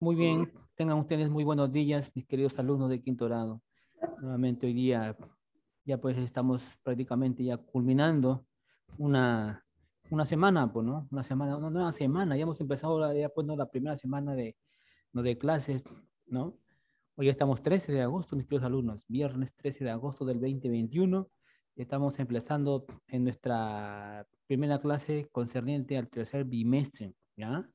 Muy bien, tengan ustedes muy buenos días, mis queridos alumnos de quinto grado. Nuevamente hoy día ya pues estamos prácticamente ya culminando una, una semana, pues, ¿no? Una nueva semana. Ya hemos empezado ya pues, ¿no? La primera semana de, ¿no? de clases, ¿no? Hoy estamos 13 de agosto, mis queridos alumnos, viernes 13 de agosto del 2021. Estamos empezando en nuestra primera clase concerniente al tercer bimestre, ¿ya?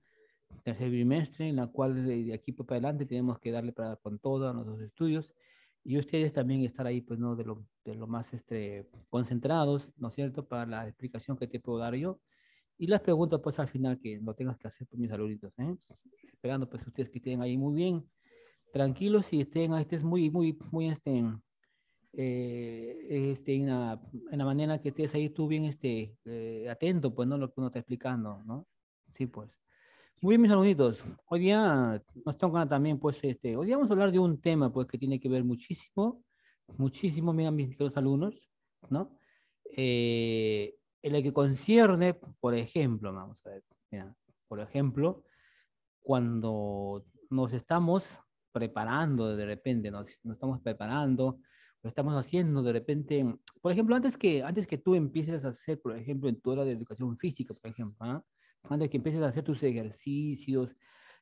Tercer bimestre, en la cual de aquí para adelante tenemos que darle para, con todos nuestros estudios y ustedes también estar ahí, pues, ¿no? De lo más concentrados, ¿no es cierto?, para la explicación que te puedo dar yo y las preguntas, pues, al final que lo tengas que hacer, pues, mis saluditos, ¿eh? Esperando, pues, ustedes que estén ahí muy bien, tranquilos y estén ahí, estés muy, en la manera que estés ahí tú bien, atento, pues, ¿no? Lo que uno está explicando, ¿no? Sí, pues. Muy bien, mis alumnitos. Hoy día nos toca también, pues, hoy día vamos a hablar de un tema, pues, que tiene que ver muchísimo, mira, mis queridos alumnos, ¿no? En el que concierne, por ejemplo, vamos a ver, mira, por ejemplo, cuando nos estamos preparando de repente, nos estamos preparando, lo estamos haciendo de repente, por ejemplo, antes que tú empieces a hacer, por ejemplo, en tu hora de educación física, por ejemplo, ¿ah? Antes que empieces a hacer tus ejercicios,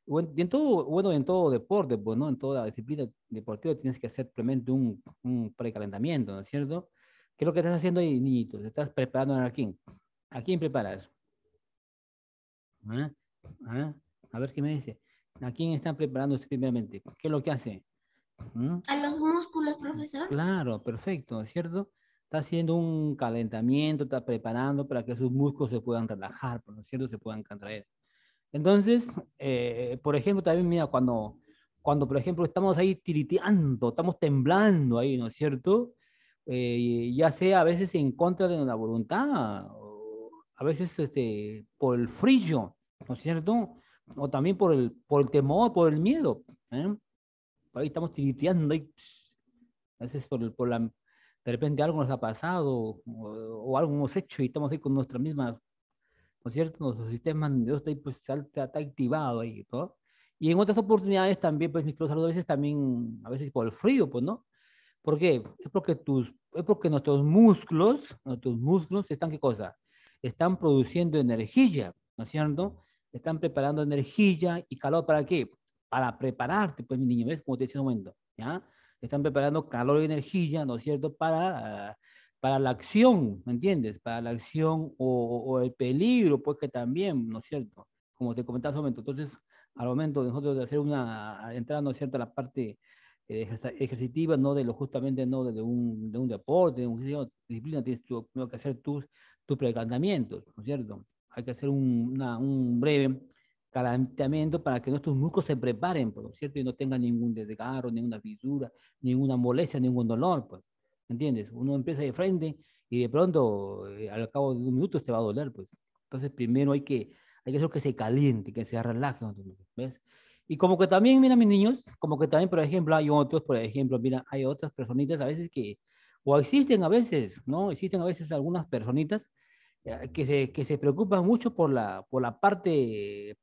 bueno, y en todo, bueno, en todo deporte, pues, ¿no? En toda disciplina deportiva tienes que hacer simplemente un precalentamiento, ¿no es cierto? ¿Qué es lo que estás haciendo ahí, niñitos? ¿Estás preparando a quién? ¿A quién preparas? ¿Ah? ¿Ah? A ver qué me dice. ¿A quién están preparando usted primeramente? ¿Qué es lo que hace? ¿Mm? A los músculos, profesor. Claro, perfecto, ¿es cierto? Está haciendo un calentamiento, está preparando para que sus músculos se puedan relajar, ¿no es cierto? Se puedan contraer. Entonces, por ejemplo, también mira, cuando, por ejemplo, estamos ahí tiriteando, estamos temblando ahí, ¿no es cierto? Ya sea a veces en contra de la voluntad, o a veces por el frío, ¿no es cierto? O también por el temor, por el miedo, ¿eh? Ahí estamos tiriteando, ahí, a veces de repente algo nos ha pasado o algo hemos hecho y estamos ahí con nuestra misma, ¿no es cierto? Nuestro sistema nervioso está ahí, pues, está activado ahí, ¿no? Y en otras oportunidades también, pues, mis a veces también, a veces por el frío, pues, ¿no? ¿Por qué? Es porque nuestros músculos están, ¿qué cosa? Están produciendo energía, ¿no es cierto? Están preparando energía y calor, ¿para qué? Para prepararte, pues, mi niño, ¿ves? Como te decía un momento, ¿ya? Están preparando calor y energía, ¿no es cierto? Para la acción, ¿me entiendes? Para la acción o el peligro, pues, que también, ¿no es cierto? Como te comentaba hace un momento. Entonces, al momento de nosotros de hacer entrar, ¿no es cierto?, a la parte ejercitiva, no de lo justamente, no de un deporte, de una disciplina, tienes primero que hacer tus precalentamientos, ¿no es cierto? Hay que hacer un breve calentamiento para que nuestros músculos se preparen, pues, ¿no es cierto? Y no tengan ningún desgarro, ninguna fisura, ninguna molestia, ningún dolor, pues, ¿entiendes? Uno empieza de frente y de pronto, al cabo de 2 minutos te va a doler, pues. Entonces, primero hay que hacer que se caliente, que se relaje, ¿ves? Y como que también, mira, mis niños, como que también, por ejemplo, hay otros, por ejemplo, mira, hay otras personitas a veces o existen a veces, ¿no? Existen a veces algunas personitas que se preocupan mucho por la parte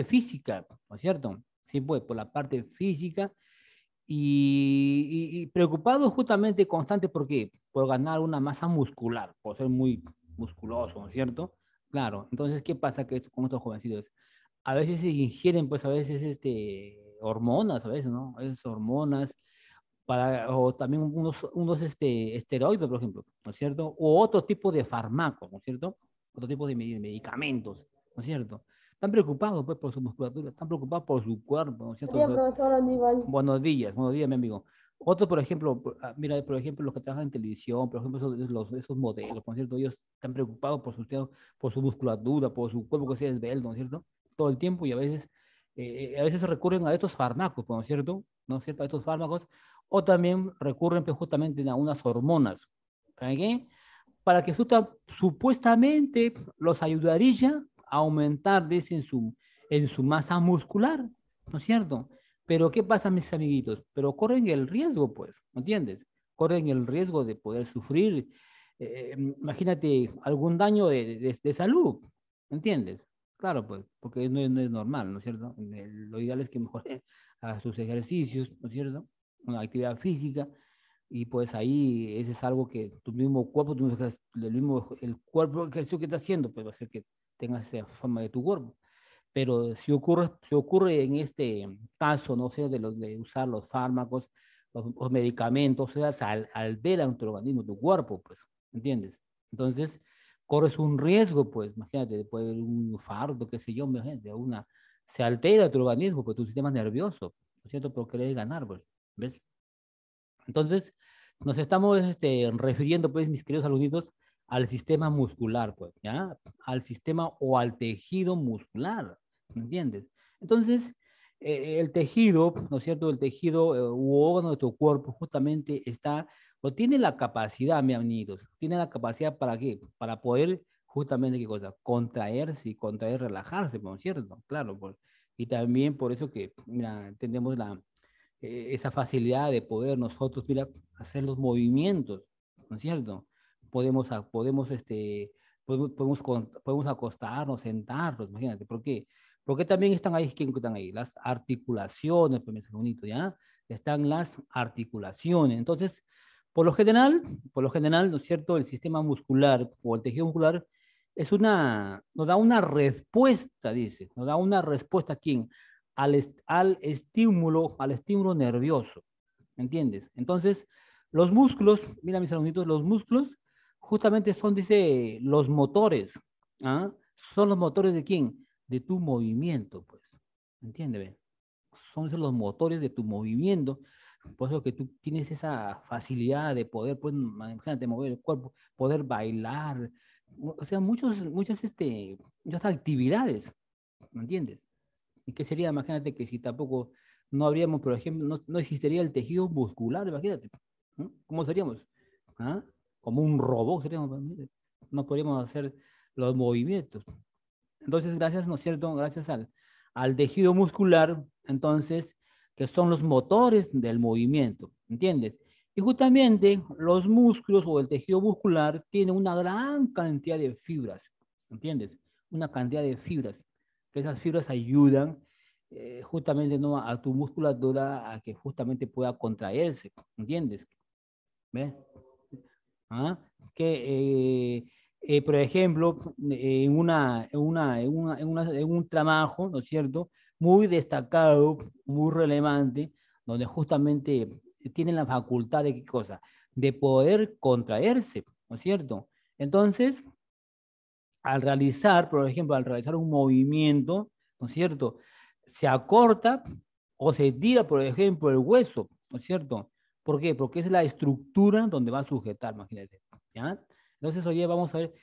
física, ¿no es cierto? Sí, pues, por la parte física y preocupados justamente constante, ¿por qué? Por ganar una masa muscular, por ser muy musculoso, ¿no es cierto? Claro, entonces, ¿qué pasa con estos jovencitos? A veces se ingieren, pues a veces, hormonas, a veces, ¿no? A veces hormonas, o también unos esteroides, por ejemplo, ¿no es cierto? O otro tipo de fármacos, ¿no es cierto? Otro tipo de medicamentos, ¿no es cierto? Están preocupados, pues, por su musculatura, están preocupados por su cuerpo, ¿no es cierto? Día, profesor Aníbal. Buenos días, mi amigo. Otro, por ejemplo, mira, por ejemplo, los que trabajan en televisión, por ejemplo, esos modelos, ¿no es cierto? Ellos están preocupados por su musculatura, por su cuerpo que sea esbelto, ¿no es cierto? Todo el tiempo y a veces recurren a estos fármacos, ¿no es cierto? ¿No es cierto? A estos fármacos, o también recurren, pues, justamente a unas hormonas. ¿Para qué? Para que supuestamente los ayudaría a aumentar, dice, en su masa muscular, ¿no es cierto? Pero ¿qué pasa, mis amiguitos? Pero corren el riesgo, pues, ¿me entiendes? Corren el riesgo de poder sufrir, imagínate, algún daño de salud, ¿me entiendes? Claro, pues, porque no es normal, ¿no es cierto? Lo ideal es que mejor haga sus ejercicios, ¿no es cierto? Una actividad física, y pues ahí ese es algo que tu mismo cuerpo, el cuerpo, el ejercicio que está haciendo, pues va a hacer que tengas esa forma de tu cuerpo. Pero si ocurre en este caso, no sé, de usar los fármacos, los medicamentos, o sea, alteran tu organismo, tu cuerpo, pues, ¿entiendes? Entonces, corres un riesgo, pues, imagínate, después de un fardo, qué sé yo, imagínate, se altera tu organismo, pues, tu sistema nervioso, ¿no es cierto? Por querer ganar, pues, ¿ves? Entonces, nos estamos refiriendo, pues, mis queridos alumnitos, al sistema muscular, pues, ¿ya? Al sistema o al tejido muscular, ¿me entiendes? Entonces, el tejido, ¿no es cierto? El tejido u órgano de tu cuerpo justamente está, o tiene la capacidad, mis amigos, tiene la capacidad para qué? Para poder justamente, ¿qué cosa? Contraerse y contraer, relajarse, ¿no es cierto? Claro, pues, y también por eso que, mira, tenemos esa facilidad de poder nosotros, mira, hacer los movimientos, ¿no es cierto? Podemos acostarnos, sentarnos, imagínate, ¿por qué? Porque también están ahí, ¿quién están ahí? Las articulaciones, pues, es bonito, ¿ya? Están las articulaciones. Entonces, por lo general, ¿no es cierto? El sistema muscular o el tejido muscular nos da una respuesta, dice, nos da una respuesta, ¿a quién? Al estímulo nervioso, ¿me entiendes? Entonces, los músculos, mira mis alumnitos, los músculos justamente son, dice, los motores, ¿ah? Son los motores de quién? De tu movimiento, pues, ¿me entiendes? Son esos los motores de tu movimiento, por eso que tú tienes esa facilidad de poder, pues, imagínate, mover el cuerpo, poder bailar, o sea, muchas actividades, ¿me entiendes? ¿Y qué sería? Imagínate que si tampoco no habríamos, por ejemplo, no existiría el tejido muscular, imagínate. ¿No? ¿Cómo seríamos? ¿Ah? Como un robot seríamos. No podríamos hacer los movimientos. Entonces, gracias, ¿no es cierto? Gracias al tejido muscular, entonces, que son los motores del movimiento, ¿entiendes? Y justamente los músculos o el tejido muscular tiene una gran cantidad de fibras, ¿entiendes? Una cantidad de fibras, que esas fibras ayudan justamente, ¿no? A tu musculatura a que justamente pueda contraerse, ¿entiendes? ¿Ves? ¿Ah? Que, por ejemplo, en un trabajo, ¿no es cierto?, muy destacado, muy relevante, donde justamente tienen la facultad de qué cosa, de poder contraerse, ¿no es cierto? Entonces, por ejemplo, al realizar un movimiento, ¿no es cierto?, se acorta o se tira, por ejemplo, el hueso, ¿no es cierto? ¿Por qué? Porque es la estructura donde va a sujetar, imagínate, ¿ya? Entonces, oye, vamos a ver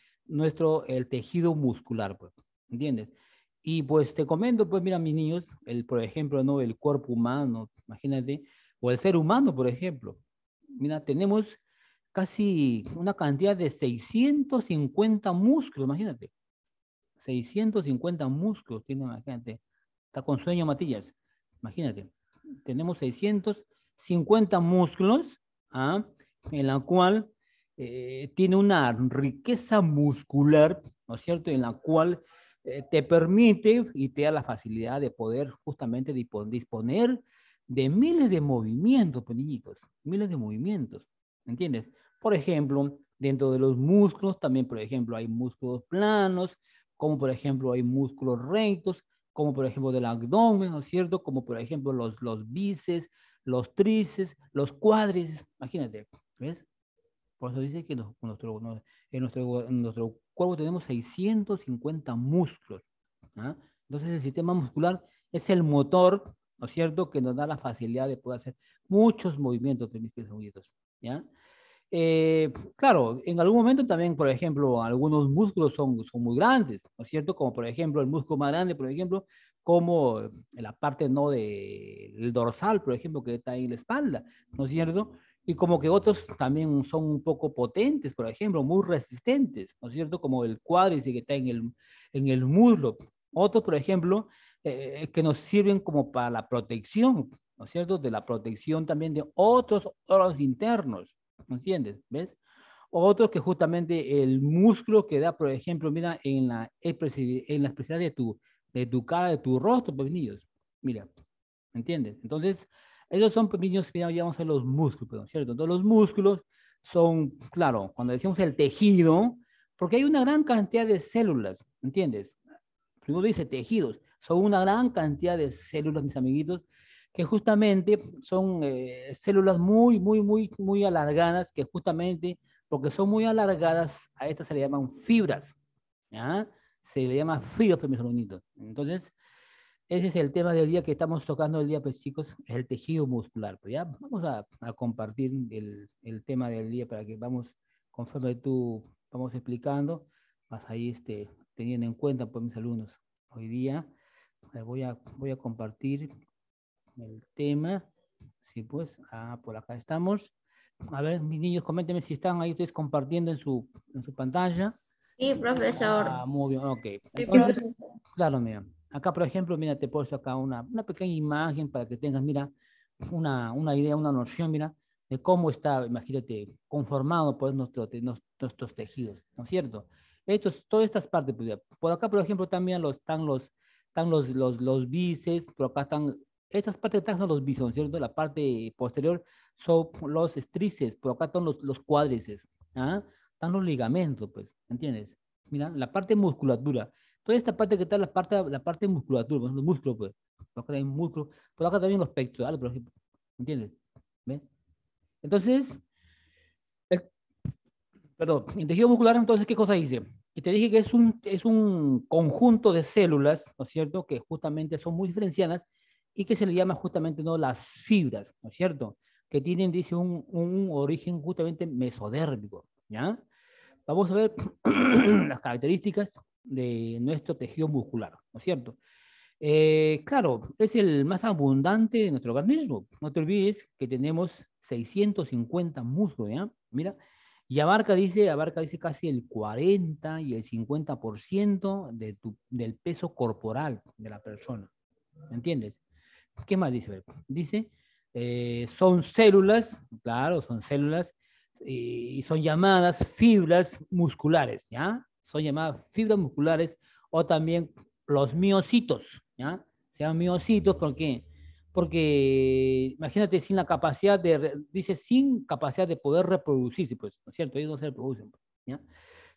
el tejido muscular, pues, ¿entiendes? Y pues te comento, pues mira, mis niños, por ejemplo, ¿no? El cuerpo humano, imagínate, o el ser humano, por ejemplo. Mira, tenemos casi una cantidad de 650 músculos, imagínate. 650 músculos tiene, imagínate. Está con sueño Matías, imagínate. Tenemos 650 músculos, ¿ah? En la cual tiene una riqueza muscular, ¿no es cierto? En la cual te permite y te da la facilidad de poder justamente disponer de miles de movimientos, pues, niñitos, miles de movimientos, ¿entiendes? Por ejemplo, dentro de los músculos también, por ejemplo, hay músculos planos, como por ejemplo hay músculos rectos, como por ejemplo del abdomen, ¿no es cierto? Como por ejemplo los bíceps, los tríceps, los cuádriceps, imagínate, ¿ves? Por eso dice que en nuestro cuerpo tenemos 650 músculos, ¿ah? Entonces el sistema muscular es el motor, ¿no es cierto?, que nos da la facilidad de poder hacer muchos movimientos, mis queridos, ¿ya? Claro, en algún momento también, por ejemplo, algunos músculos son muy grandes, ¿no es cierto? Como por ejemplo el músculo más grande, por ejemplo, como la parte no del dorsal, por ejemplo, que está en la espalda, ¿no es cierto? Y como que otros también son un poco potentes, por ejemplo, muy resistentes, ¿no es cierto? Como el cuádriceps que está en el muslo. Otros, por ejemplo, que nos sirven como para la protección, ¿no es cierto? De la protección también de otros órganos internos. ¿Me entiendes? ¿Ves? Otro que justamente el músculo que da, por ejemplo, mira, en la expresividad de tu cara, de tu rostro, pues niños. Mira, ¿me entiendes? Entonces, esos son pues, niños que llamamos a los músculos, ¿no es cierto? Entonces, los músculos son, claro, cuando decimos el tejido, porque hay una gran cantidad de células, ¿entiendes? Primero dice tejidos, son una gran cantidad de células, mis amiguitos, que justamente son células muy alargadas, que justamente, porque son muy alargadas, a estas se le llaman fibras, ¿ya? Se le llama fibras, pues, mis amiguitos. Entonces, ese es el tema del día que estamos tocando el día, pues chicos, es el tejido muscular. Pues ya vamos a compartir el tema del día para que vamos, conforme tú vamos explicando, vas ahí teniendo en cuenta, pues mis alumnos. Hoy día voy a compartir el tema. Sí, pues, por acá estamos. A ver, mis niños, coméntenme si están ahí ustedes compartiendo en su pantalla. Sí, profesor. Muy bien, ok. Sí, Entonces, profesor. claro, mira. Acá, por ejemplo, mira, te he puesto acá una pequeña imagen para que tengas, mira, una idea, una noción, mira, de cómo está, imagínate, conformado pues nuestros tejidos, ¿no es cierto? Todas estas partes, pues, por acá, por ejemplo, también están los bíceps, por acá están, estas partes de atrás son los bíceps, ¿no es cierto? La parte posterior son los tríceps, por acá están los cuádriceps, ¿ah? Están los ligamentos, pues, ¿entiendes? Mira, la parte musculatura. Toda esta parte que está la parte musculatura, pues, los músculos, pues. Por acá también músculos, por acá también los pectorales, por ejemplo. ¿Entiendes? ¿Ve? Entonces, el, perdón, el tejido muscular, entonces, ¿qué cosa dice? Que te dije que es un conjunto de células, ¿no es cierto? Que justamente son muy diferenciadas y que se le llama justamente, ¿no? Las fibras, ¿no es cierto? Que tienen, dice, un origen justamente mesodérmico, ¿ya? Vamos a ver las características de nuestro tejido muscular, ¿no es cierto? Claro, es el más abundante de nuestro organismo. No te olvides que tenemos 650 músculos, ¿ya? Mira, y abarca, dice casi el 40 y el 50% del peso corporal de la persona. ¿Me entiendes? ¿Qué más dice? Dice, son células, claro, son células, y son llamadas fibras musculares, ¿ya? Son llamadas fibras musculares o también los miocitos, ¿ya? Se llaman miocitos porque, imagínate, sin la capacidad dice, sin capacidad de poder reproducirse, pues, ¿no es cierto? Ellos no se reproducen, pues, ¿ya?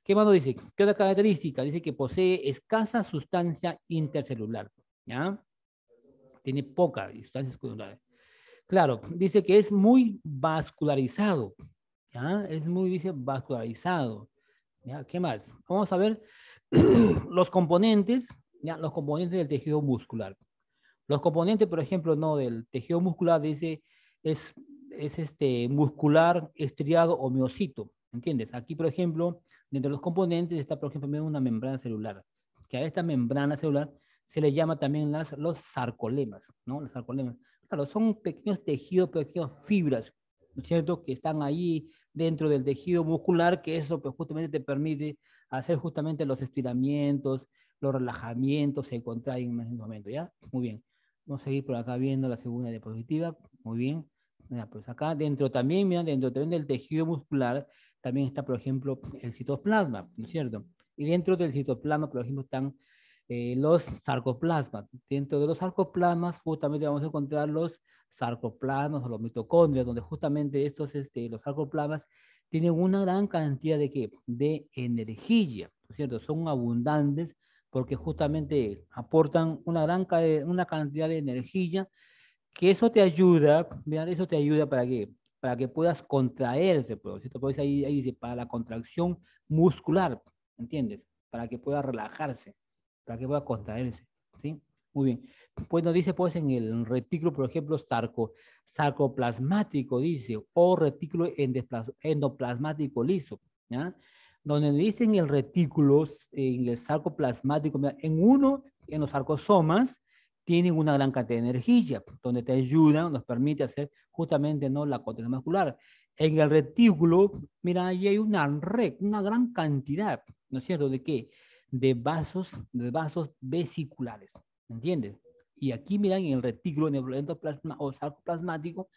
¿Qué más nos dice? ¿Qué otra característica? Dice que posee escasa sustancia intercelular, ¿ya? Tiene poca sustancia celular. Claro, dice que es muy vascularizado, ¿ya? Es muy, dice, vascularizado, ¿ya? ¿Qué más? Vamos a ver los componentes, ¿ya? Los componentes del tejido muscular. Los componentes, por ejemplo, no del tejido muscular, dice, es, es muscular, estriado o miocito, ¿entiendes? Aquí, por ejemplo, dentro de los componentes está, por ejemplo, una membrana celular, que a esta membrana celular se le llama también los sarcolemas, ¿no? Los sarcolemas. Claro, son pequeños tejidos, pequeñas fibras, ¿no es cierto?, que están ahí dentro del tejido muscular, que eso pues, justamente te permite hacer justamente los estiramientos, los relajamientos, se contraen en ese momento, ¿ya? Muy bien. Vamos a seguir por acá viendo la segunda diapositiva. Muy bien. Mira, pues acá dentro también, mira, dentro también del tejido muscular, también está, por ejemplo, el citoplasma, ¿no es cierto? Y dentro del citoplasma, por ejemplo, están los sarcoplasmas. Dentro de los sarcoplasmas, justamente vamos a encontrar los sarcoplasmas o los mitocondrias, donde justamente los sarcoplasmas tienen una gran cantidad de, ¿qué? De energía, ¿no es cierto? Son abundantes porque justamente aportan una cantidad de energía que eso te ayuda, vean, eso te ayuda para que, puedas contraerse, pues, ¿cierto? Pues ahí dice, para la contracción muscular, ¿entiendes? Para que pueda relajarse, para que pueda contraerse, ¿sí? Muy bien. Pues nos dice, pues, en el retículo, por ejemplo, sarcoplasmático, dice, o retículo endoplasmático liso, ¿ya? Donde dicen el retículo, en el sarcoplasmático, en los sarcosomas, tienen una gran cantidad de energía, donde te ayudan, nos permite hacer justamente, ¿no?, la contracción muscular. En el retículo, mira, ahí hay una gran cantidad, ¿no es cierto?, ¿de qué? De vasos vesiculares, ¿me entiendes? Y aquí, miran, en el retículo endoplasma o sarcoplasmático,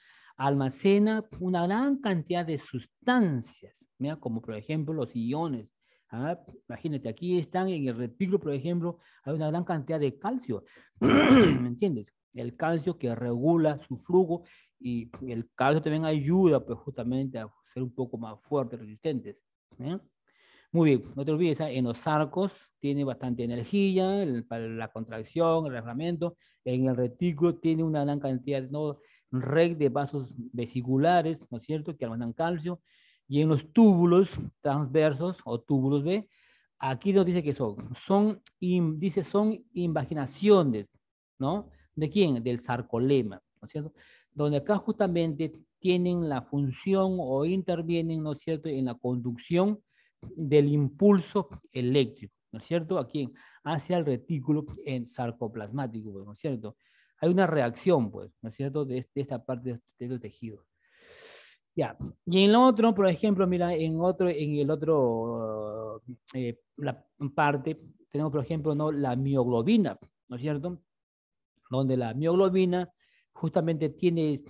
almacena una gran cantidad de sustancias, mira, como por ejemplo los iones. ¿Ah? Imagínate, aquí están en el retículo, por ejemplo, hay una gran cantidad de calcio. ¿Me entiendes? El calcio que regula su flujo y el calcio también ayuda pues justamente a ser un poco más fuertes, resistentes. ¿Eh? Muy bien, no te olvides, ¿eh? En los arcos tiene bastante energía para la contracción, el reframiento. En el retículo tiene una gran cantidad, ¿no? Red de vasos vesiculares, ¿no es cierto?, que almacenan calcio. Y en los túbulos transversos o túbulos B, aquí nos dice que dice son invaginaciones, ¿no? ¿De quién? Del sarcolema, ¿no es cierto? Donde acá justamente tienen la función o intervienen, ¿no es cierto?, en la conducción del impulso eléctrico, ¿no es cierto? Aquí hacia el retículo en sarcoplasmático, pues, ¿no es cierto? Hay una reacción, pues, ¿no es cierto?, de esta parte de los tejidos. Ya, y en lo otro, por ejemplo, mira, en el otro, la parte, tenemos, por ejemplo, ¿no?, la mioglobina, ¿no es cierto? Donde la mioglobina justamente tiene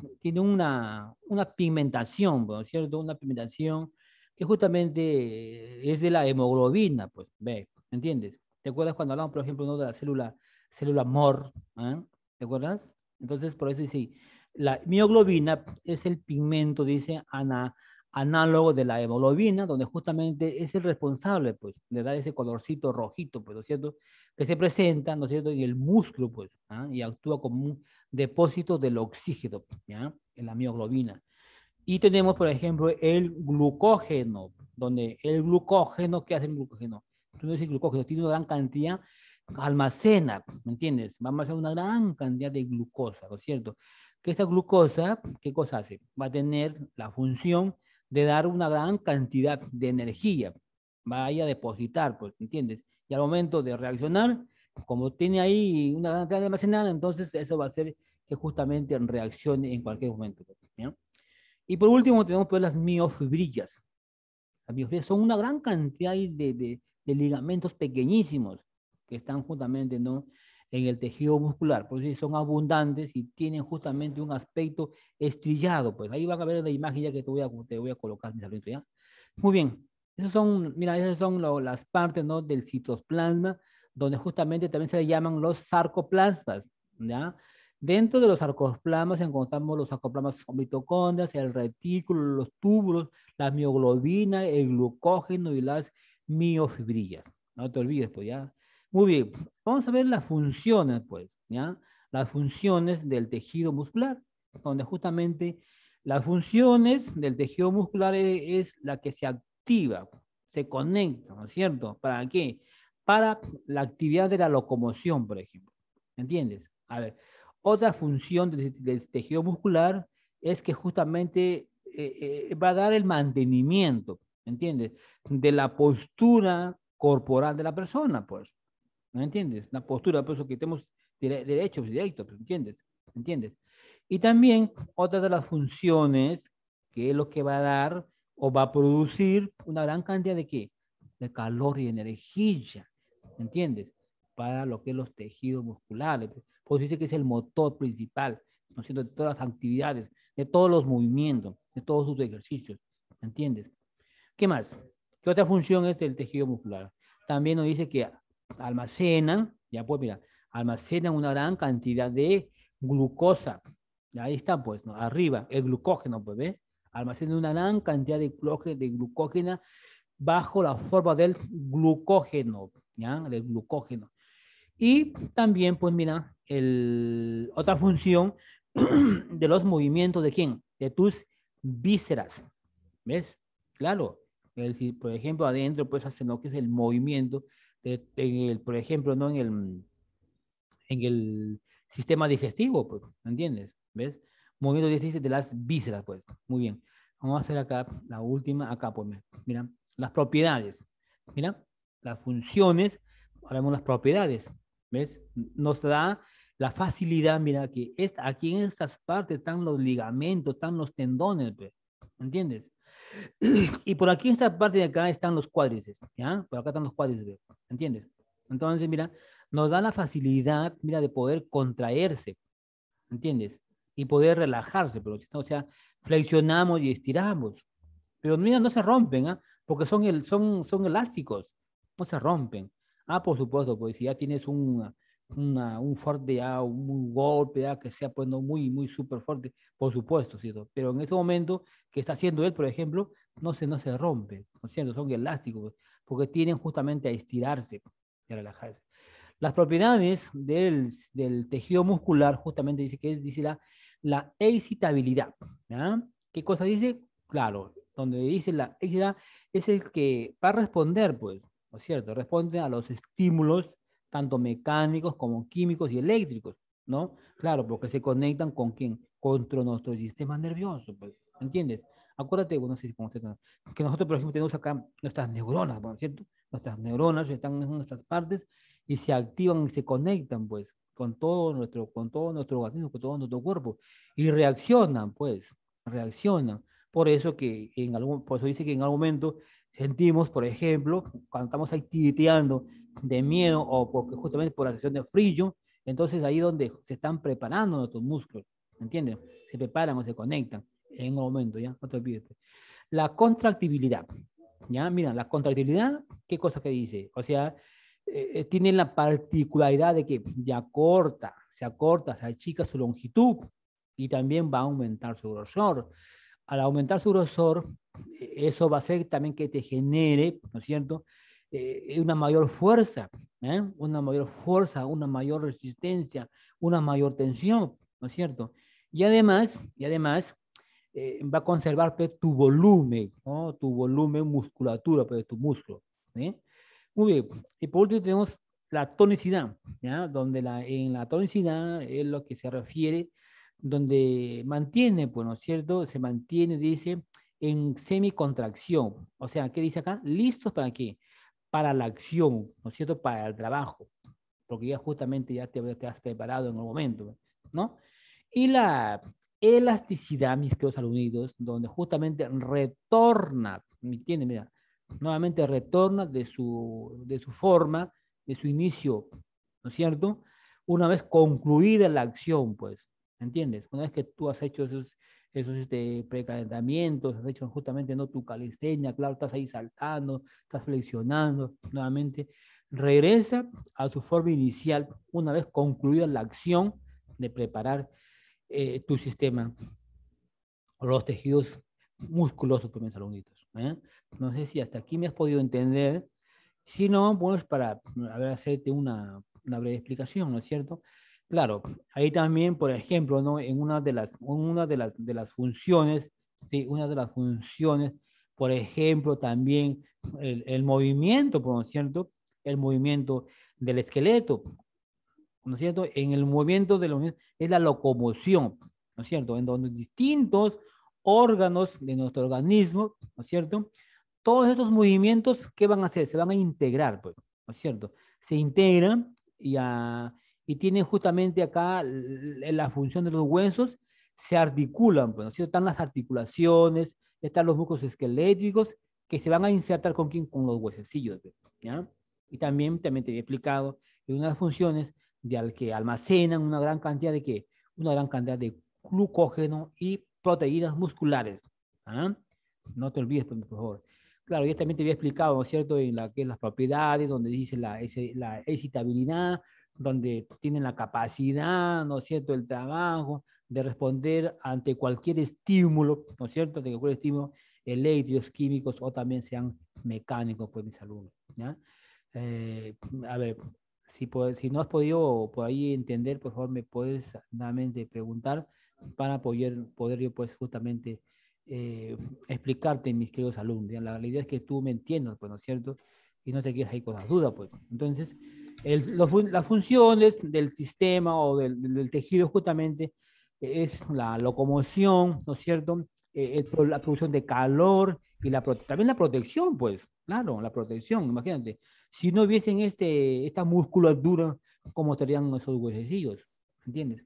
una pigmentación, ¿no es cierto? Una pigmentación que justamente es de la hemoglobina, pues, ve, ¿me entiendes? ¿Te acuerdas cuando hablamos, por ejemplo, ¿no?, de la célula MOR? ¿Eh? ¿Te acuerdas? Entonces, por eso dice, la mioglobina es el pigmento, dice, análogo de la hemoglobina, donde justamente es el responsable, pues, de dar ese colorcito rojito, pues, ¿no es cierto?, que se presenta, ¿no es cierto?, en el músculo, pues, ¿ah? Y actúa como un depósito del oxígeno, ¿ya?, en la mioglobina. Y tenemos, por ejemplo, el glucógeno, donde el glucógeno, ¿qué hace el glucógeno? Tú dices glucógeno, tiene una gran cantidad, almacena, ¿me entiendes? Va a almacenar una gran cantidad de glucosa, ¿no es cierto? Que esa glucosa, ¿qué cosa hace? Va a tener la función de dar una gran cantidad de energía, va a ir a depositar, pues, ¿me entiendes? Y al momento de reaccionar, como tiene ahí una gran cantidad de almacenada, entonces eso va a hacer que justamente reaccione en cualquier momento, ¿ya? Y por último tenemos pues las miofibrillas. Las miofibrillas son una gran cantidad de ligamentos pequeñísimos que están justamente, ¿no?, en el tejido muscular. Por eso son abundantes y tienen justamente un aspecto estrellado. Pues ahí van a ver la imagen ya que te voy a colocar, mi saludito, ¿ya? Muy bien. Mira, esas son las partes, ¿no?, del citoplasma, donde justamente también se le llaman los sarcoplasmas, ¿ya? Dentro de los sarcoplasmas encontramos los sarcoplasmas mitocondrias, el retículo, los túbulos, la mioglobina, el glucógeno y las miofibrillas. No te olvides, pues, ¿ya? Muy bien, vamos a ver las funciones, pues, ¿ya? Las funciones del tejido muscular, donde justamente las funciones del tejido muscular es la que se activa, se conecta, ¿no es cierto? ¿Para qué? Para la actividad de la locomoción, por ejemplo. ¿Entiendes? A ver, otra función del tejido muscular es que justamente va a dar el mantenimiento, ¿entiendes? De la postura corporal de la persona, pues. ¿No entiendes? La postura, por eso que tenemos derechos y directos, ¿entiendes? ¿Entiendes? Y también otra de las funciones, que es lo que va a dar o va a producir una gran cantidad de qué? De calor y energía, ¿entiendes? Para lo que es los tejidos musculares. Pues dice que es el motor principal, ¿no es cierto?, de todas las actividades, de todos los movimientos, de todos sus ejercicios, ¿entiendes? ¿Qué más? ¿Qué otra función es del tejido muscular? También nos dice que almacenan, ya pues mira, almacenan una gran cantidad de glucosa. Ahí está, pues, ¿no? Arriba, el glucógeno, pues, ¿ves? Almacenan una gran cantidad de glucógeno bajo la forma del glucógeno, ¿ya? Del glucógeno. Y también, pues mira, otra función de los movimientos de quién? De tus vísceras. ¿Ves? Claro. Es decir, por ejemplo, adentro pues hacen lo que es el movimiento, por ejemplo, ¿no?, en el sistema digestivo, pues, ¿me entiendes? ¿Ves? Movimiento digestivo de las vísceras, pues. Muy bien. Vamos a hacer acá la última, acá, pues, mira, las propiedades. Mira, las funciones, ahora vemos las propiedades. ¿Ves? Nos da la facilidad, mira, que aquí en estas partes están los ligamentos, están los tendones, pues, ¿me entiendes? Y por aquí en esta parte de acá están los cuádriceps, ¿ya? Por acá están los cuádriceps, ¿entiendes? Entonces, mira, nos da la facilidad, mira, de poder contraerse, ¿entiendes? y poder relajarse, pero, o sea, flexionamos y estiramos. Pero mira, no se rompen, ¿ah? Porque son elásticos, no se rompen. Ah, por supuesto, pues si ya tienes un fuerte, ya, un golpe, ya, que sea pues no muy súper fuerte, por supuesto, ¿cierto? Pero en ese momento que está haciendo él, por ejemplo, no se rompe, ¿no es cierto? Son elásticos, pues, porque tienen justamente a estirarse y a relajarse. Las propiedades del tejido muscular justamente dice que es, dice la excitabilidad, ¿ya? ¿Qué cosa dice? Claro, donde dice la excitabilidad es el que va a responder, pues, ¿no es cierto? Responde a los estímulos, tanto mecánicos como químicos y eléctricos, ¿no? Claro, porque se conectan con quién, contra nuestro sistema nervioso, pues, ¿entiendes? Acuérdate, bueno, no sé cómo se llama, que nosotros, por ejemplo, tenemos acá nuestras neuronas, ¿no es cierto? Nuestras neuronas están en nuestras partes y se activan y se conectan, pues, con todo nuestro organismo, con todo nuestro cuerpo, y reaccionan, pues, reaccionan. Por eso por eso dice que en algún momento sentimos, por ejemplo, cuando estamos ahí tiriteando de miedo o porque justamente por la sesión de frío, entonces ahí donde se están preparando nuestros músculos, ¿entiendes? Se preparan o se conectan en un momento, ¿ya? No te olvides. La contractibilidad, ¿ya? Mira, la contractibilidad, ¿qué cosa que dice? O sea, tiene la particularidad de que se acorta, se achica su longitud y también va a aumentar su grosor. Al aumentar su grosor, eso va a hacer también que te genere, ¿no es cierto?, una mayor fuerza, ¿eh? Una mayor fuerza, una mayor resistencia, una mayor tensión, ¿no es cierto? Y además va a conservar pues, tu volumen, ¿no? Tu volumen, musculatura, pues, de tu músculo, ¿sí? Muy bien. Y por último tenemos la tonicidad, ¿ya? Donde en la tonicidad es lo que se refiere, donde mantiene, pues, ¿no es cierto? Se mantiene, dice, en semicontracción. O sea, ¿qué dice acá? ¿Listos para qué? Para la acción, ¿no es cierto? Para el trabajo, porque ya justamente ya te has preparado en el momento, ¿no? Y la elasticidad, mis queridos alumnitos, donde justamente retorna, ¿me entienden? Mira, nuevamente retorna de su forma, de su inicio, ¿no es cierto? Una vez concluida la acción, pues, ¿me entiendes? Una vez que tú has hecho esos precalentamientos, has hecho justamente no tu calistenia, claro, estás ahí saltando, estás flexionando, nuevamente regresa a su forma inicial una vez concluida la acción de preparar tu sistema, los tejidos musculosos, pues, mis alumnitos, ¿eh? No sé si hasta aquí me has podido entender. Si no, pues para hacerte una breve explicación, ¿no es cierto? Claro, ahí también, por ejemplo, ¿no? En una de las funciones, ¿sí? Una de las funciones, por ejemplo, también el movimiento, ¿no es cierto? El movimiento del esqueleto, ¿no es cierto? En el movimiento de la es la locomoción, ¿no es cierto? En donde distintos órganos de nuestro organismo, ¿no es cierto? Todos estos movimientos, ¿qué van a hacer? Se van a integrar, pues, ¿no es cierto? Se integran y tienen justamente acá la función de los huesos, se articulan, pues, ¿no es cierto? Están las articulaciones, están los músculos esqueléticos que se van a insertar con quién, con los huesecillos, pues, ¿ya? Y también te he explicado que una de las funciones que almacenan una gran cantidad de qué, una gran cantidad de glucógeno y proteínas musculares, ¿ah? No te olvides, por favor. Claro, yo también te había explicado, ¿no es cierto?, en la que las propiedades, donde dice la excitabilidad, donde tienen la capacidad, ¿no es cierto?, el trabajo de responder ante cualquier estímulo, ¿no es cierto?, de cualquier estímulo, eléctricos, químicos o también sean mecánicos, pues, mis alumnos, ¿ya? Eh, a ver, si no has podido por ahí entender, por favor, me puedes nuevamente preguntar para poder yo, pues, justamente eh, explicarte, mis queridos alumnos. ¿Ya? La idea es que tú me entiendas, pues, ¿no es cierto? Y no te quedes ahí con las dudas, pues. Entonces, las funciones del sistema o del tejido justamente es la locomoción, ¿no es cierto? La producción de calor y también la protección, pues, claro, la protección, imagínate. Si no hubiesen esta musculatura, ¿cómo estarían esos huesecillos? ¿Entiendes?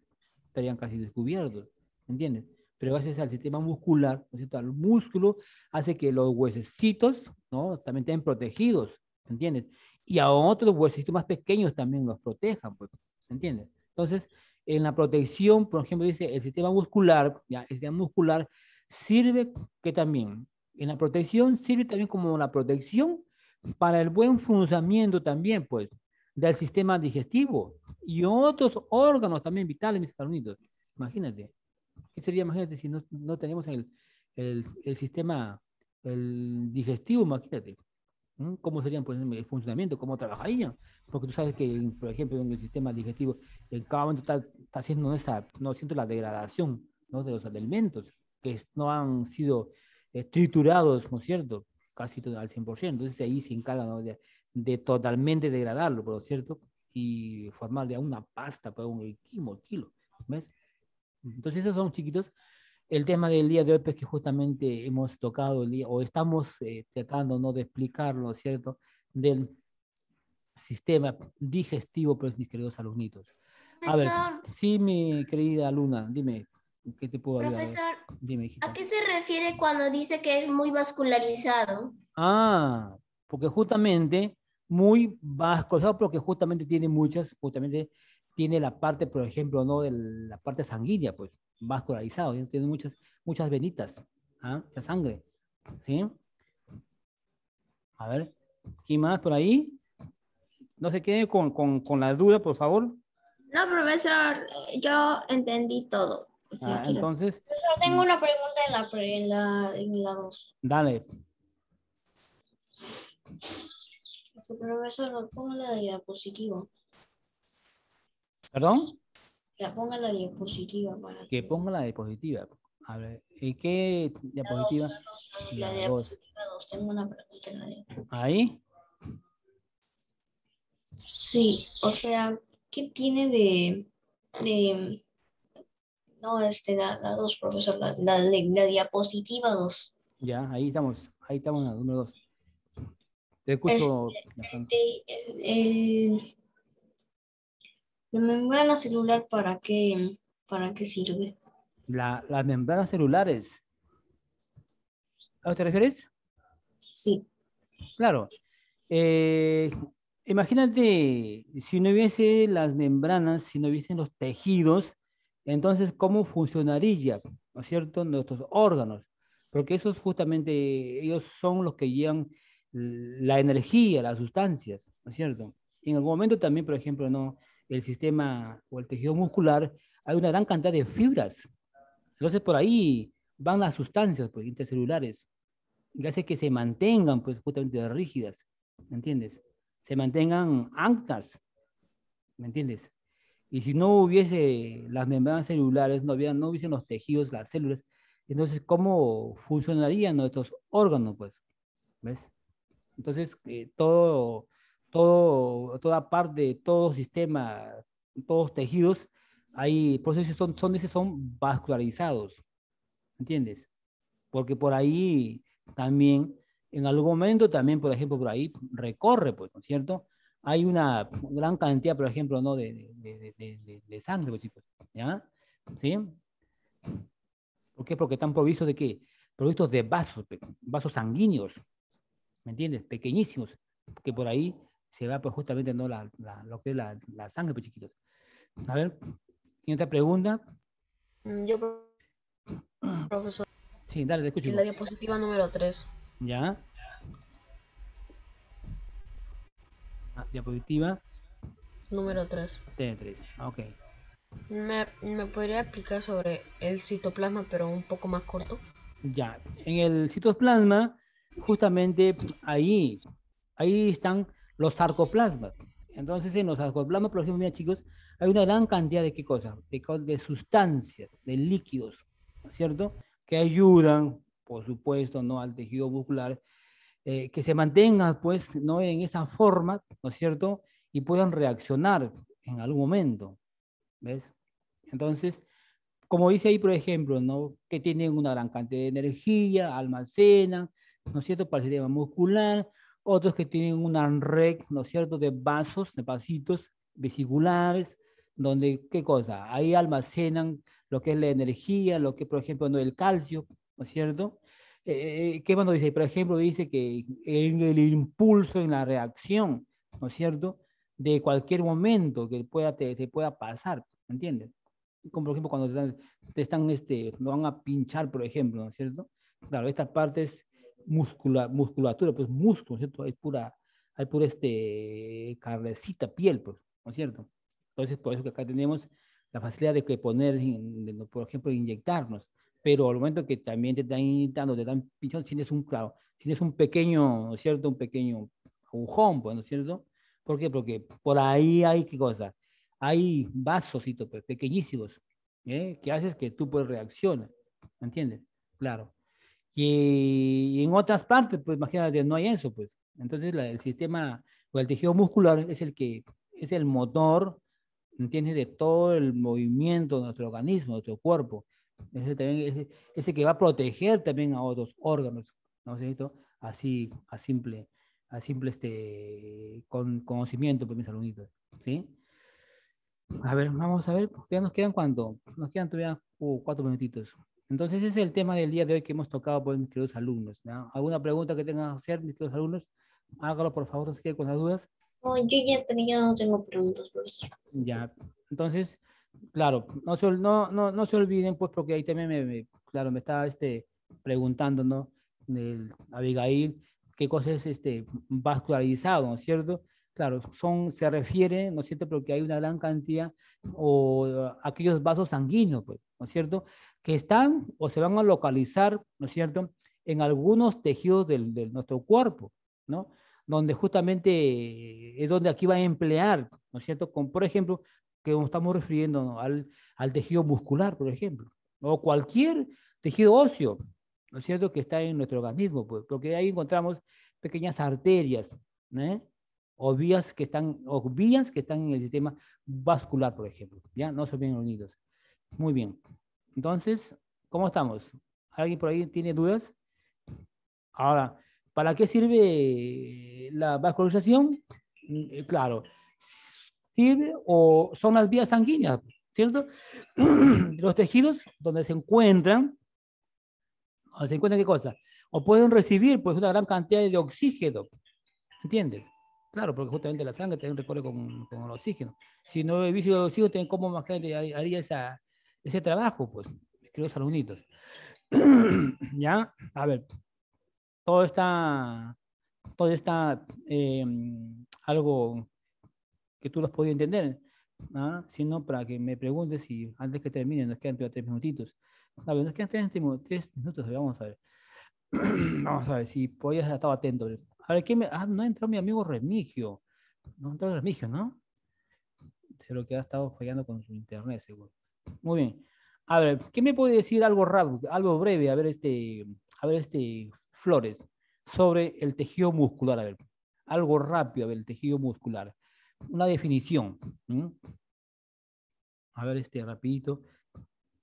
Estarían casi descubiertos, ¿entiendes? Pero gracias al sistema muscular, ¿no es cierto? Al músculo hace que los huesecitos, ¿no? También estén protegidos, ¿entiendes? Y a otros huesecitos más pequeños también los protejan, pues, ¿entiendes? Entonces, en la protección, por ejemplo, dice el sistema muscular, ya, el sistema muscular sirve que también, en la protección sirve también como la protección para el buen funcionamiento también, pues, del sistema digestivo y otros órganos también vitales, mis hermanitos. Imagínate, ¿qué sería, imagínate, si no tenemos el sistema el digestivo, imagínate? ¿Cómo serían pues, el funcionamiento? ¿Cómo trabajarían? Porque tú sabes que, por ejemplo, en el sistema digestivo, en cada momento está haciendo no siento la degradación, ¿no? De los alimentos que no han sido triturados, ¿no es cierto? Casi todo al 100%. Entonces ahí se encargan, ¿no? de totalmente degradarlo, ¿no es cierto? Y formarle a una pasta para un kilo, ¿ves? Entonces esos son chiquitos. El tema del día de hoy, pues que justamente hemos tocado el día, o estamos tratando, ¿no? De explicarlo, ¿no es cierto? Del sistema digestivo, pues, mis queridos alumnitos. A ver, Profesor, sí, mi querida alumna, dime, ¿qué te puedo ayudar? A ver, profesor, dime, ¿a hijita. qué se refiere cuando dice que es muy vascularizado? Ah, porque justamente muy vascularizado, porque justamente tiene muchas, justamente tiene la parte, por ejemplo, ¿no? De la parte sanguínea, pues, vascularizado, ¿sí? Tiene muchas venitas, ¿ah? La sangre, ¿sí? A ver, ¿quién más por ahí? No se quede con la duda, por favor. No, profesor, yo entendí todo. O sea, Entonces, Profesor, tengo mm, una pregunta en la 2. dale. Profesor, ponga la diapositiva. ¿Perdón? Ya ponga la diapositiva para Que que... ponga la diapositiva. A ver, ¿y qué diapositiva? La La 2. diapositiva 2. Tengo una pregunta en la diapositiva. Ahí. Sí, o sea, ¿qué tiene de no, la 2, profesor, la diapositiva 2? Ya, ahí estamos en la número 2. Te Este, escucho. el- la membrana celular, para qué sirve? Las membranas celulares. ¿A qué te refieres? Sí. Claro. Eh, imagínate, si no hubiese las membranas, si no hubiesen los tejidos, entonces, ¿cómo funcionaría, ¿no es cierto?, nuestros órganos? Porque esos justamente, ellos son los que llevan la energía, las sustancias, ¿no es cierto? Y en algún momento también, por ejemplo, ¿no? El sistema o el tejido muscular, hay una gran cantidad de fibras. Entonces, por ahí van las sustancias pues, intercelulares que hace que se mantengan pues justamente rígidas, ¿me entiendes? Se mantengan anclas, ¿me entiendes? Y si no hubiese las membranas celulares, no hubiesen los tejidos, las células, entonces, ¿cómo funcionarían nuestros órganos, pues? ¿Ves? Entonces, toda parte, todo sistema, todos tejidos, hay procesos son vascularizados, ¿entiendes? Porque por ahí también, en algún momento también, por ejemplo, por ahí recorre, pues, ¿no es cierto? Hay una gran cantidad, por ejemplo, ¿no? de sangre, pues, chicos, ¿ya? ¿Sí? ¿Por qué? Porque están provistos de qué? Provistos de vasos, vasos sanguíneos, ¿me entiendes? Pequeñísimos, que por ahí se va, pues, justamente, ¿no? Lo que es la sangre, pues, chiquitos. A ver, ¿tiene otra pregunta? Yo, profesor, Sí, dale, te escucho, en la hijo. diapositiva número 3, ¿Ya? Diapositiva número 3. T3. Ok. ¿Me podría explicar sobre el citoplasma, pero un poco más corto? Ya, en el citoplasma, justamente ahí están los sarcoplasmas. Entonces, en los sarcoplasmas, por ejemplo, mira, chicos, hay una gran cantidad de qué cosas, de sustancias, de líquidos, ¿no es cierto? Que ayudan, por supuesto, ¿no? Al tejido muscular, que se mantenga, pues, ¿no? En esa forma, ¿no es cierto? Y puedan reaccionar en algún momento, ¿ves? Entonces, como dice ahí, por ejemplo, ¿no? Que tienen una gran cantidad de energía, almacenan, ¿no es cierto?, para el sistema muscular, otros que tienen una red, ¿no es cierto?, de vasos, de vasitos vesiculares, donde, ¿qué cosa? Ahí almacenan lo que es la energía, lo que, por ejemplo, no el calcio, ¿no es cierto? ¿Qué más nos dice? Por ejemplo, dice que en el impulso, en la reacción, ¿no es cierto?, de cualquier momento que te pueda pasar. ¿entiendes? Como por ejemplo cuando lo van a pinchar, por ejemplo, ¿no es cierto? Claro, esta parte es musculatura, pues músculo, ¿no es cierto? Hay pura carnecita, piel, pues, ¿no es cierto? Entonces, por eso que acá tenemos la facilidad de que poner, por ejemplo, inyectarnos, pero al momento que también te están inyectando, te están pinchando, claro, tienes un pequeño, ¿no es cierto? Un pequeño agujón, pues, ¿no es cierto? ¿Por qué? Porque por ahí hay, ¿qué cosa? Hay vasos pues, pequeñísimos, que haces que tú pues reacciones, ¿me entiendes? Claro. Y en otras partes, pues imagínate, no hay eso, pues. Entonces el sistema o el tejido muscular es el que es el motor, ¿entiendes? De todo el movimiento de nuestro organismo, de nuestro cuerpo. Ese también ese que va a proteger también a otros órganos, ¿no es cierto? Así, a simple conocimiento, pues mis alumnitos, ¿sí? A ver, vamos a ver, ya nos quedan cuánto, nos quedan todavía 4 minutitos. Entonces ese es el tema del día de hoy que hemos tocado por mis queridos alumnos, ¿no? ¿Alguna pregunta que tengan que hacer, mis queridos alumnos? Hágalo por favor, no se quede con las dudas. Oh, yo no tengo preguntas, profesor. Ya, entonces, claro, no se olviden, pues, porque ahí también claro, me está preguntando, ¿no? Abigail, qué cosa es vascularizado, ¿no es cierto? Claro, se refiere, ¿no es cierto? Porque hay una gran cantidad, o aquellos vasos sanguíneos, pues, ¿no es cierto? Que están o se van a localizar, ¿no es cierto? En algunos tejidos de nuestro cuerpo, ¿no? Donde justamente es donde aquí va a emplear, ¿no es cierto? Por ejemplo, que nos estamos refiriendo, ¿no? al tejido muscular, por ejemplo, o cualquier tejido óseo, ¿no es cierto? Que está en nuestro organismo, pues, porque ahí encontramos pequeñas arterias, ¿eh? O vías que están en el sistema vascular, por ejemplo, ¿ya? No son bien unidos. Muy bien. Entonces, ¿cómo estamos? ¿Alguien por ahí tiene dudas? Ahora, ¿para qué sirve la vascularización? Claro, sirve o son las vías sanguíneas, ¿cierto? Los tejidos donde se encuentran qué cosa, o pueden recibir pues una gran cantidad de oxígeno, ¿entiendes? Claro, porque justamente la sangre también recorre con el oxígeno. Si no hubiese oxígeno, ¿cómo más gente haría ese trabajo? Pues, queridos alumnitos. ¿Ya? A ver, todo está, algo que tú los podías entender, ¿ah? Sino para que me preguntes y antes que termine, nos quedan todavía 3 minutitos. A ver, nos quedan 3 minutos, vamos a ver. Vamos a ver si podías estar atento. A ver, no ha entrado mi amigo Remigio. No ha entrado Remigio, ¿no? Se lo que ha estado fallando con su internet, seguro. Muy bien. A ver, ¿qué me puede decir algo rápido, algo breve? A ver, Flores, sobre el tejido muscular. A ver, algo rápido, a ver, el tejido muscular. Una definición. A ver, rapidito.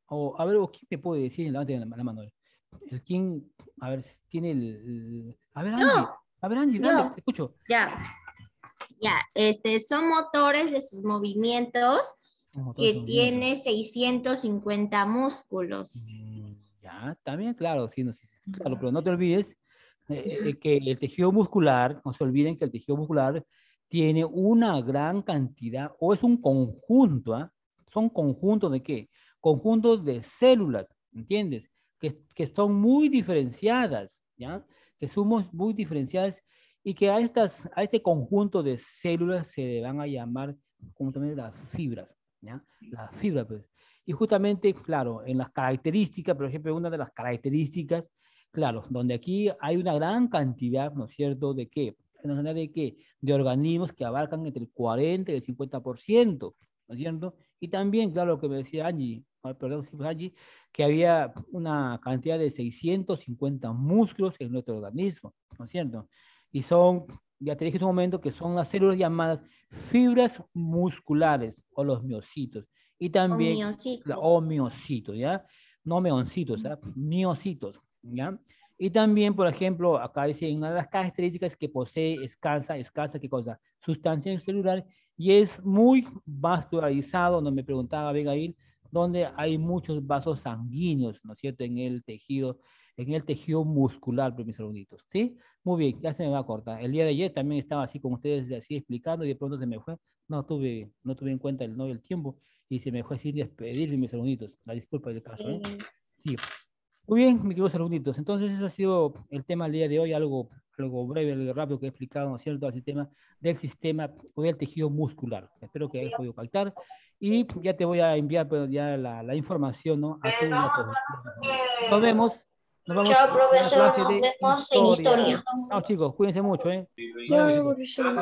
O, a ver, ¿quién me puede decir? Levante la mano. ¿Quién? A ver, tiene a ver, Angie. Yo, A ver, Angie, dale, yo, te escucho. ya, ya, son motores de sus movimientos Un motor de que movimiento. tiene 650 músculos. Ya, también, claro, sí, no, sí, sí, claro, pero no te olvides que el tejido muscular, no se olviden que el tejido muscular tiene una gran cantidad, o es un conjunto, ¿ah? Son conjuntos de qué? Conjuntos de células, ¿entiendes? Que son muy diferenciadas, ¿ya? Que somos muy diferenciadas y que a este conjunto de células se le van a llamar como también las fibras, ¿ya? Las fibras, pues. Y justamente, claro, en las características, por ejemplo, una de las características, claro, donde aquí hay una gran cantidad, ¿no es cierto?, ¿de qué? Una cantidad de qué? De organismos que abarcan entre el 40 y el 50%, ¿no es cierto? Y también, claro, lo que me decía Angie, perdón, sí, pues Angie, que había una cantidad de 650 músculos en nuestro organismo, ¿no es cierto? Y ya te dije en un momento, que son las células llamadas fibras musculares o los miocitos. Y también Homiocito. miocitos, ¿ya? No meoncitos, ¿ya? Miocitos, ¿ya? Y también, por ejemplo, acá dice, una de las características que posee escasa, ¿qué cosa? Sustancia celular, y es muy vascularizado, no me preguntaba Abigail, donde hay muchos vasos sanguíneos, ¿no es cierto?, en el tejido muscular, pues, mis alumnitos, ¿sí? Muy bien, ya se me va a cortar. El día de ayer también estaba así con ustedes, así explicando, y de pronto se me fue. No tuve en cuenta el tiempo, y se me fue sin despedirme mis segunditos. La disculpa del caso, ¿eh? Sí. Muy bien, mis queridos alumnitos. Entonces, ese ha sido el tema del día de hoy, algo breve, algo rápido que he explicado, ¿no es cierto?, el tema del sistema o del tejido muscular. Espero que hayas podido captar. Y ya te voy a enviar pues, ya la información, ¿no? A tu WhatsApp. Nos vemos. Nos vemos Chao, en la profesor. clase Nos de vemos en historia. Chao, chicos. Cuídense mucho, ¿eh? Chao, profesor.